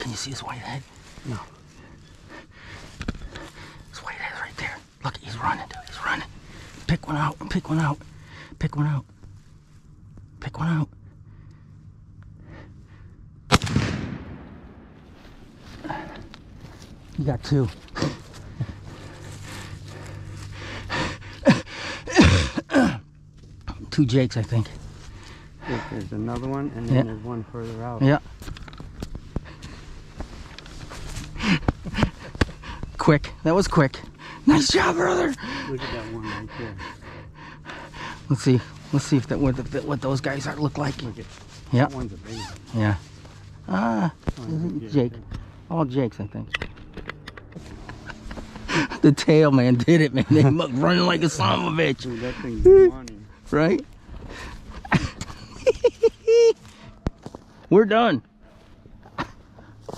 Can you see his white head? No. His white head's right there. Look, he's running, dude. He's running. Pick one out. Pick one out. Pick one out. Pick one out. You got two. Two Jakes, I think. There's another one, and then there's one further out. Yeah. Quick. That was quick. Nice job, brother. Look at that one right there. Let's see. Let's see if that what those guys are look like. Look at Yeah. that one's a big one. Yeah. Ah, Jake. Too. All Jakes, I think. The tail man did it, man. They running like a son of a bitch. Dude, that thing's money. Right? We're done.